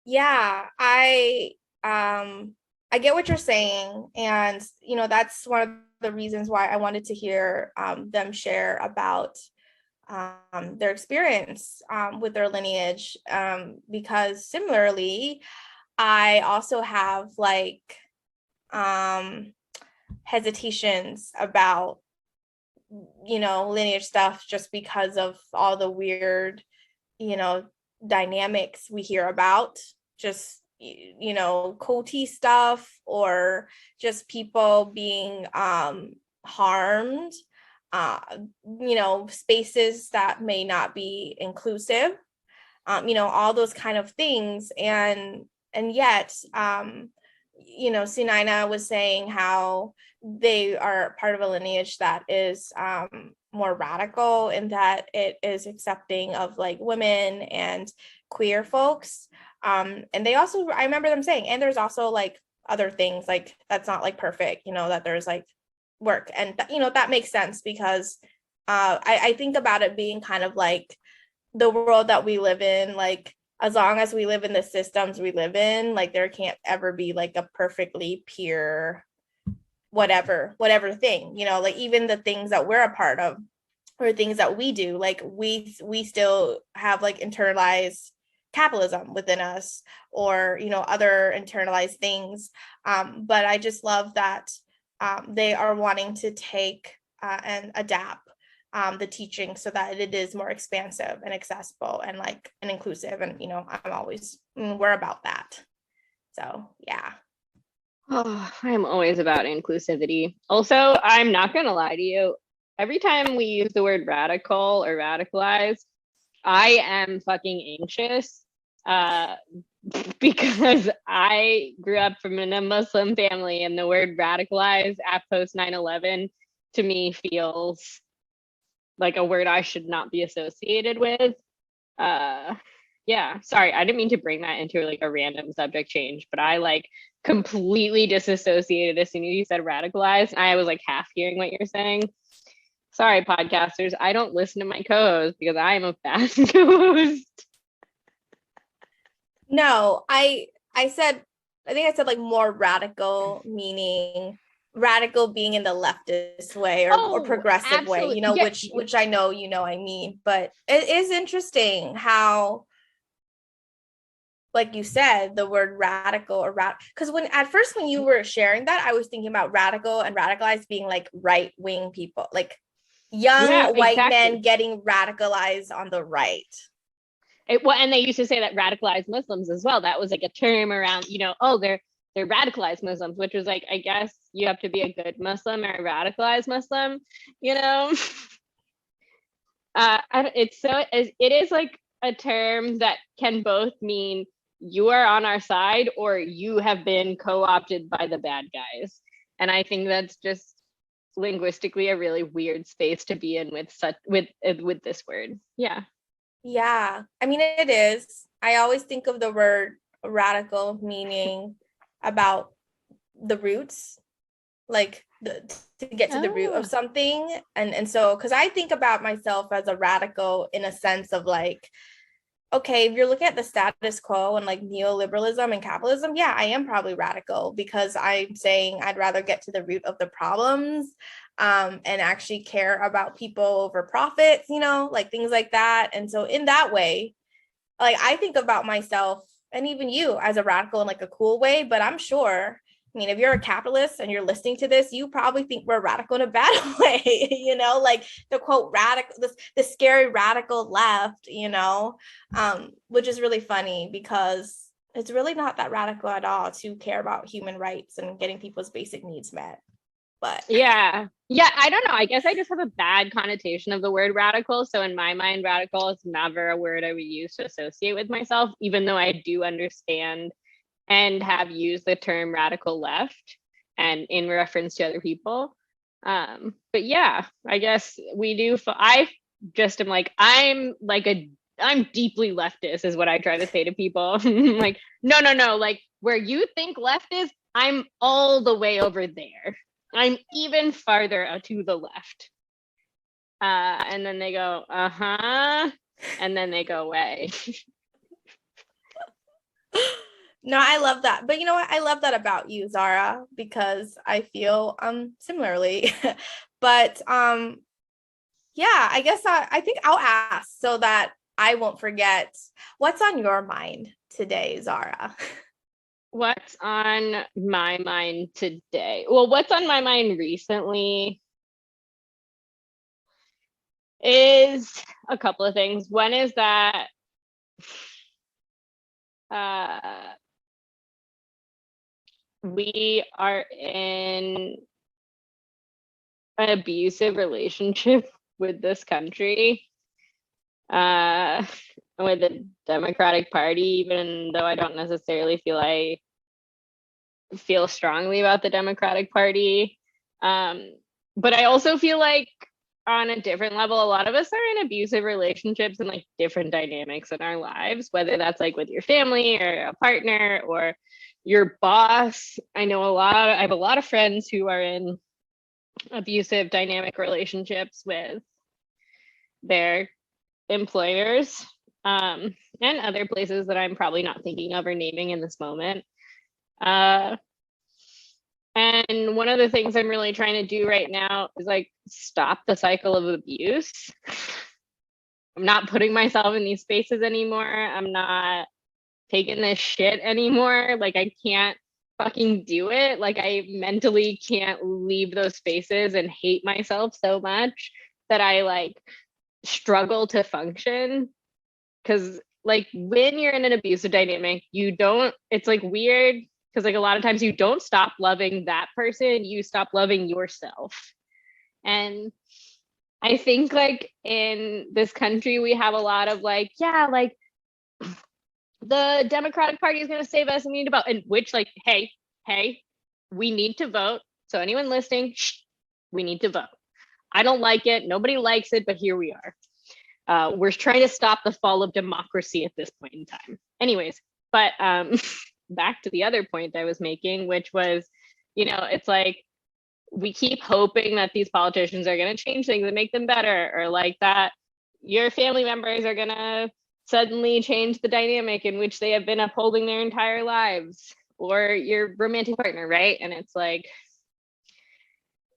[SPEAKER 3] Yeah, I get what you're saying, and that's one of the reasons why I wanted to hear them share about their experience with their lineage, because similarly, I also have like hesitations about lineage stuff just because of all the weird dynamics we hear about, just culty stuff, or just people being harmed, spaces that may not be inclusive, all those kind of things. And yet Sunaina was saying how they are part of a lineage that is more radical, in that it is accepting of like women and queer folks. And they also, I remember them saying, and there's also like other things like that's not like perfect, that there's like work, and that makes sense, because I think about it being kind of like the world that we live in. Like, as long as we live in the systems we live in, like there can't ever be like a perfectly pure whatever thing, like even the things that we're a part of or things that we do, like we still have like internalized capitalism within us, or other internalized things. But I just love that they are wanting to take and adapt the teaching so that it is more expansive and accessible and like and inclusive. And we're about that. So yeah.
[SPEAKER 1] Oh, I'm always about inclusivity. Also, I'm not gonna lie to you, every time we use the word radical or radicalized, I am fucking anxious, because I grew up from in a Muslim family, and the word radicalized at post 9/11 to me feels like a word I should not be associated with. Yeah, sorry, I didn't mean to bring that into like a random subject change, but I like completely disassociated as soon as you said radicalized. I was like half hearing what you're saying. Sorry, podcasters, I don't listen to my co-host because I am a fast co-host.
[SPEAKER 3] No, I think I said like more radical, meaning radical being in the leftist way, or progressive
[SPEAKER 1] absolutely.
[SPEAKER 3] way, which I know I mean. But it is interesting how, like you said, the word radical or because when you were sharing that, I was thinking about radical and radicalized being like right-wing people, like young white men getting radicalized on the right.
[SPEAKER 1] And they used to say that radicalized Muslims as well. That was like a term around, they're they're radicalized Muslims, which was like, I guess you have to be a good Muslim or a radicalized Muslim, you know. It is like a term that can both mean you are on our side or you have been co-opted by the bad guys. And I think that's just linguistically a really weird space to be in with this word. Yeah.
[SPEAKER 3] Yeah, I mean, it is. I always think of the word radical meaning about the roots, like to get to the root of something. And so, because I think about myself as a radical in a sense of like, okay, if you're looking at the status quo and like neoliberalism and capitalism, yeah, I am probably radical because I'm saying I'd rather get to the root of the problems, and actually care about people over profits, you know, like things like that. And so in that way, like I think about myself and even you as a radical in like a cool way, but I'm sure, I mean, if you're a capitalist and you're listening to this, you probably think we're radical in a bad way, you know, like the quote radical, the scary radical left, you know, which is really funny because it's really not that radical at all to care about human rights and getting people's basic needs met. But
[SPEAKER 1] yeah, I don't know. I guess I just have a bad connotation of the word radical. So in my mind, radical is never a word I would use to associate with myself, even though I do understand and have used the term radical left and in reference to other people. But yeah, I guess we do. I just am like, I'm deeply leftist is what I try to say to people. Like, no, like where you think left is, I'm all the way over there. I'm even farther to the left. And then they go, and then they go away.
[SPEAKER 3] No, I love that. But you know what? I love that about you, Zahra, because I feel similarly. But yeah, I guess I think I'll ask so that I won't forget. What's on your mind today, Zahra?
[SPEAKER 1] What's on my mind today? Well, what's on my mind recently is a couple of things. One is that we are in an abusive relationship with this country, with the Democratic Party, even though I don't necessarily feel strongly about the Democratic Party. But I also feel like on a different level, a lot of us are in abusive relationships and like different dynamics in our lives, whether that's like with your family or a partner or your boss. I have a lot of friends who are in abusive dynamic relationships with their employers, and other places that I'm probably not thinking of or naming in this moment. And one of the things I'm really trying to do right now is like stop the cycle of abuse. I'm not putting myself in these spaces anymore. I'm not taking this shit anymore. Like I can't fucking do it. Like I mentally can't leave those spaces and hate myself so much that I like struggle to function. Because like when you're in an abusive dynamic, it's like weird because like a lot of times you don't stop loving that person, you stop loving yourself. And I think like in this country we have a lot of like, yeah, like the Democratic Party is going to save us and we need to vote. And which like, hey, we need to vote. So anyone listening, we need to vote. I don't like it. Nobody likes it, but here we are. We're trying to stop the fall of democracy at this point in time. Anyways, but back to the other point I was making, which was, it's like we keep hoping that these politicians are going to change things and make them better, or like that your family members are going to suddenly change the dynamic in which they have been upholding their entire lives, or your romantic partner, right? And it's like,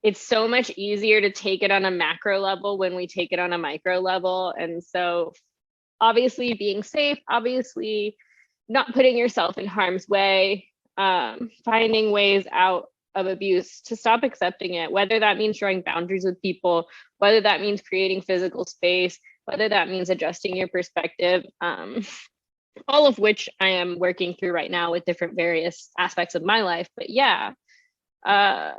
[SPEAKER 1] it's so much easier to take it on a macro level when we take it on a micro level. And so obviously being safe, obviously not putting yourself in harm's way, finding ways out of abuse, to stop accepting it, whether that means drawing boundaries with people, whether that means creating physical space, whether that means adjusting your perspective. all of which I am working through right now with different various aspects of my life. But yeah, uh,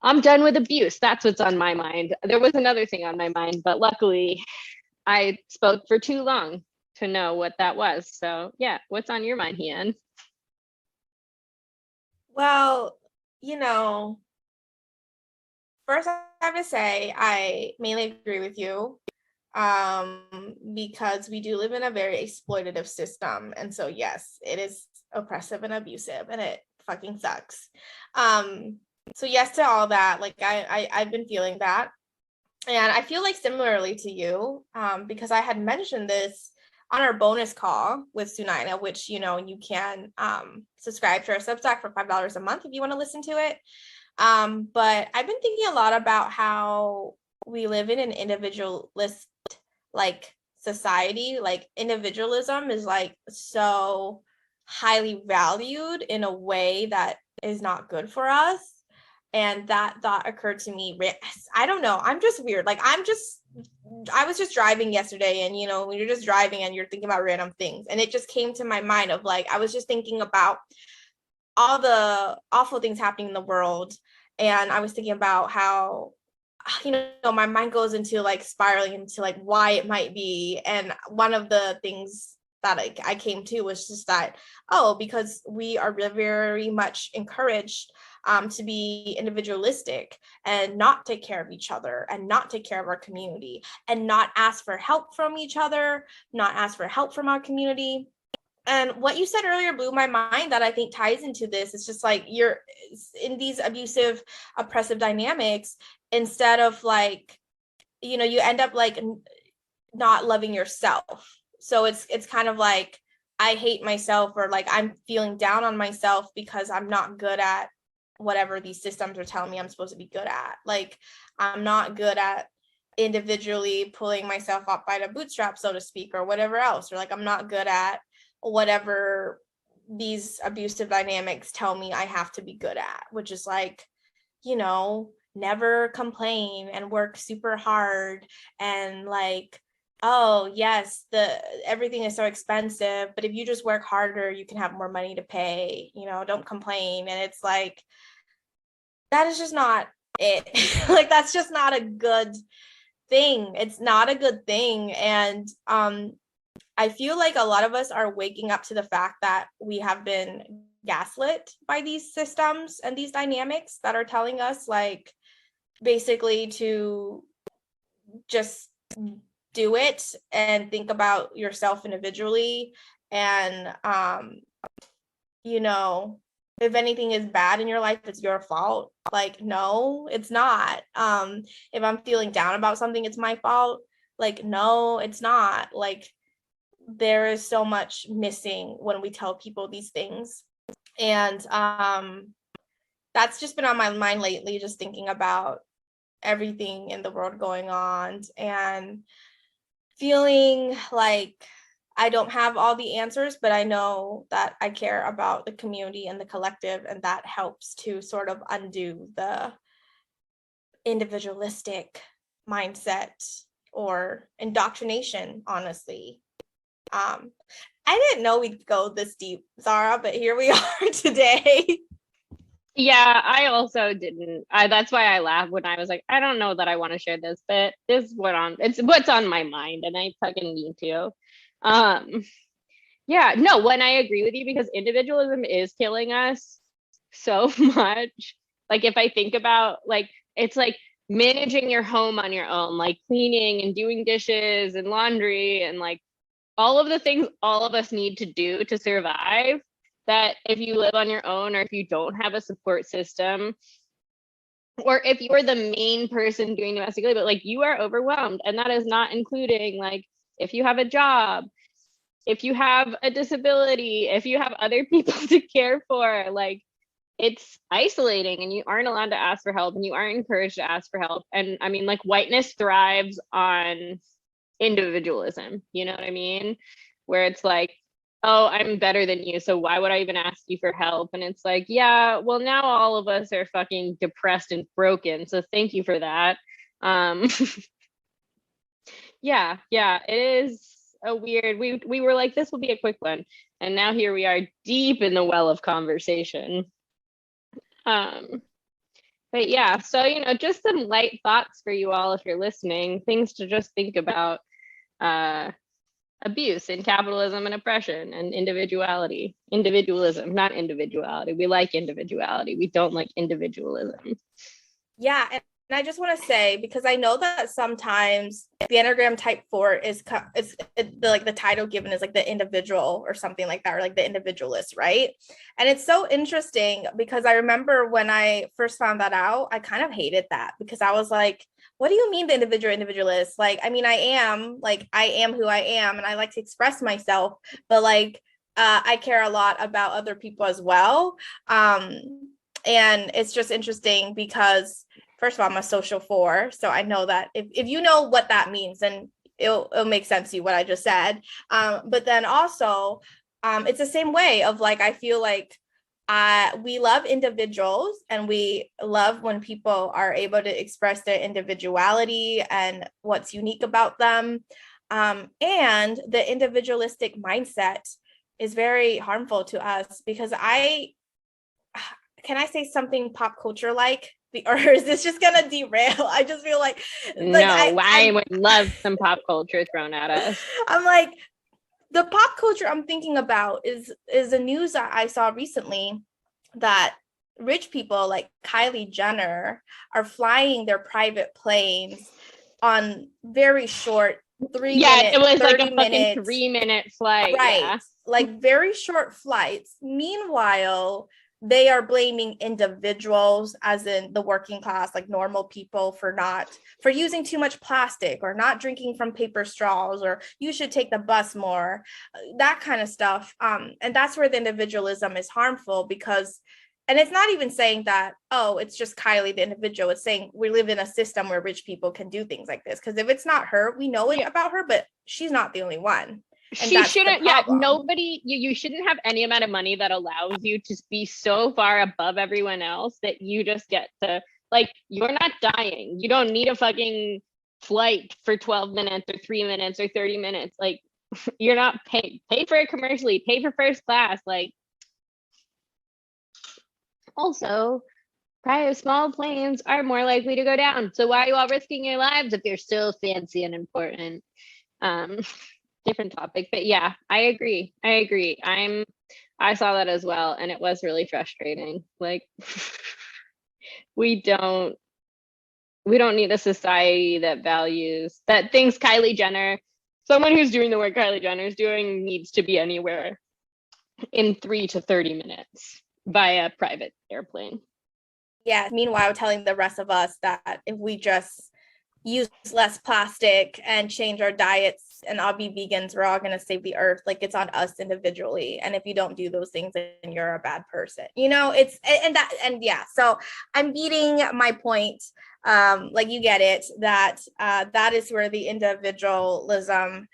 [SPEAKER 1] I'm done with abuse. That's what's on my mind. There was another thing on my mind, but luckily I spoke for too long to know what that was. So yeah, what's on your mind, Hien?
[SPEAKER 3] Well, you know, first I have to say I mainly agree with you, because we do live in a very exploitative system. And so yes, it is oppressive and abusive, and it fucking sucks. So yes to all that. Like I've been feeling that. And I feel like similarly to you, because I had mentioned this on our bonus call with Sunaina, which, you know, you can subscribe to our Substack for $5 a month if you want to listen to it. But I've been thinking a lot about how we live in an individualist like society. Like individualism is like so highly valued in a way that is not good for us. And that thought occurred to me. I don't know. I'm just weird. Like I was just driving yesterday, and you know, when you're just driving and you're thinking about random things, and it just came to my mind of like, I was just thinking about all the awful things happening in the world. And I was thinking about how, you know, my mind goes into like spiraling into like why it might be. And one of the things that I came to was just that, oh, because we are very much encouraged to be individualistic and not take care of each other and not take care of our community and not ask for help from each other, not ask for help from our community. And what you said earlier blew my mind that I think ties into this. It's just like you're in these abusive, oppressive dynamics, instead of like, you know, you end up like not loving yourself. So it's kind of like I hate myself, or like I'm feeling down on myself because I'm not good at whatever these systems are telling me I'm supposed to be good at. Like I'm not good at individually pulling myself up by the bootstraps, so to speak, or whatever else, or like I'm not good at whatever these abusive dynamics tell me I have to be good at, which is like, you know, never complain and work super hard, and like, oh yes, everything is so expensive, but if you just work harder you can have more money to pay, you know, don't complain. And it's like, that is just not it. Like that's just not a good thing. It's not a good thing. And I feel like a lot of us are waking up to the fact that we have been gaslit by these systems and these dynamics that are telling us like basically to just do it and think about yourself individually. And you know, if anything is bad in your life, it's your fault. Like, no, it's not. If I'm feeling down about something, it's my fault. Like, no, it's not. Like, there is so much missing when we tell people these things. And that's just been on my mind lately, just thinking about everything in the world going on and feeling like I don't have all the answers, but I know that I care about the community and the collective, and that helps to sort of undo the individualistic mindset or indoctrination, honestly. I didn't know we'd go this deep, Zahra, but here we are today.
[SPEAKER 1] Yeah, I also didn't. That's why I laughed when I was like, I don't know that I want to share this, but it's what's on my mind, and I fucking need to. Um, yeah, no, when I agree with you, because individualism is killing us so much. Like if I think about like it's like managing your home on your own, like cleaning and doing dishes and laundry and like all of the things all of us need to do to survive, that if you live on your own or if you don't have a support system, or if you're the main person doing domestic labor, like you are overwhelmed. And that is not including like if you have a job, if you have a disability, if you have other people to care for, like it's isolating and you aren't allowed to ask for help and you aren't encouraged to ask for help. And I mean, like whiteness thrives on individualism, you know what I mean? Where it's like, oh, I'm better than you, so why would I even ask you for help? And it's like, yeah, well, now all of us are fucking depressed and broken, so thank you for that. um yeah, it is a weird, we were like, this will be a quick one. And now here we are deep in the well of conversation. But yeah, so, you know, just some light thoughts for you all if you're listening, things to just think about, abuse and capitalism and oppression and individualism, not individuality. We like individuality. We don't like individualism.
[SPEAKER 3] Yeah. And I just want to say, because I know that sometimes the Enneagram type 4 is the title given is like the individual or something like that, or like the individualist, right? And it's so interesting because I remember when I first found that out, I kind of hated that because I was like, what do you mean the individualist? Like, I mean, I am who I am and I like to express myself, but like, I care a lot about other people as well. And it's just interesting because first of all, I'm a social 4. So I know that if you know what that means, then it'll make sense to you what I just said. But then also, it's the same way of like, I feel like we love individuals and we love when people are able to express their individuality and what's unique about them. And the individualistic mindset is very harmful to us because can I say something pop culture like? Or is this just gonna derail? I just feel like
[SPEAKER 1] I would love some pop culture thrown at us.
[SPEAKER 3] I'm like, the pop culture I'm thinking about is the news that I saw recently that rich people like Kylie Jenner are flying their private planes on very short 3 minute,
[SPEAKER 1] it was
[SPEAKER 3] 30
[SPEAKER 1] like a
[SPEAKER 3] minutes,
[SPEAKER 1] fucking 3-minute flight,
[SPEAKER 3] right?
[SPEAKER 1] Yeah.
[SPEAKER 3] Like very short flights. Meanwhile, they are blaming individuals, as in the working class, like normal people, for using too much plastic or not drinking from paper straws, or you should take the bus more, that kind of stuff. And that's where the individualism is harmful because, and it's not even saying that, oh, it's just Kylie, the individual. It's saying we live in a system where rich people can do things like this. Because if it's not her, we know it about her, but she's not the only one.
[SPEAKER 1] She shouldn't, nobody, you shouldn't have any amount of money that allows you to be so far above everyone else that you just get to, like, you're not dying. You don't need a fucking flight for 12 minutes or 3 minutes or 30 minutes. Like, you're not pay for it commercially, pay for first class. Like, also, private small planes are more likely to go down. So why are you all risking your lives if you're so fancy and important? Different topic, but yeah, I agree. I saw that as well, and it was really frustrating. Like, we don't need a society that thinks Kylie Jenner, someone who's doing the work Kylie Jenner is doing, needs to be anywhere in 3 to 30 minutes via private airplane.
[SPEAKER 3] Yeah. Meanwhile, telling the rest of us that if we just use less plastic and change our diets and all be vegans, we're all going to save the earth. Like, it's on us individually. And if you don't do those things, then you're a bad person. You know, so I'm beating my point. Like, you get it, that that is where the individualism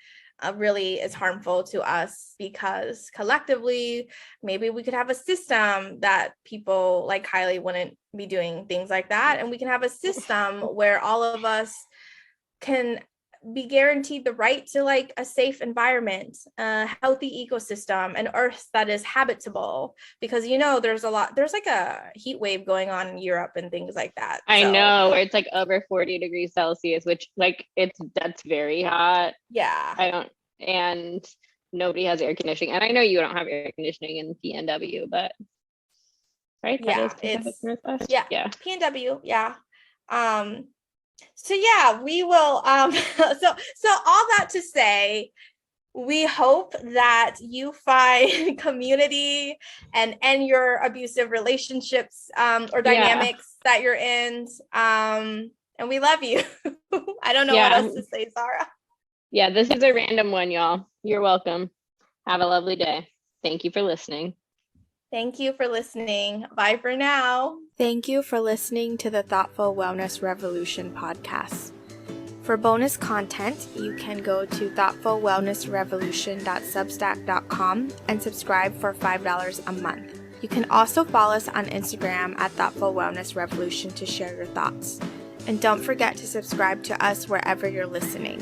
[SPEAKER 3] really is harmful to us, because collectively, maybe we could have a system that people like Kylie wouldn't be doing things like that. And we can have a system where all of us can be guaranteed the right to like a safe environment, a healthy ecosystem, an earth that is habitable, because, you know, there's like a heat wave going on in Europe and things like that.
[SPEAKER 1] I know, where it's like over 40 degrees Celsius, which, like, that's very hot.
[SPEAKER 3] Yeah.
[SPEAKER 1] And nobody has air conditioning. And I know you don't have air conditioning in PNW, but right?
[SPEAKER 3] Yeah, yeah. PNW, yeah. So yeah, we will so all that to say, we hope that you find community and end your abusive relationships or dynamics that you're in. And we love you. I don't know what else to say, Zahra.
[SPEAKER 1] Yeah, this is a random one, y'all. You're welcome. Have a lovely day. Thank you for listening.
[SPEAKER 3] Thank you for listening. Bye for now. Thank you for listening to the Thoughtful Wellness Revolution podcast. For bonus content, you can go to thoughtfulwellnessrevolution.substack.com and subscribe for $5 a month. You can also follow us on Instagram at Thoughtful Wellness Revolution to share your thoughts. And don't forget to subscribe to us wherever you're listening.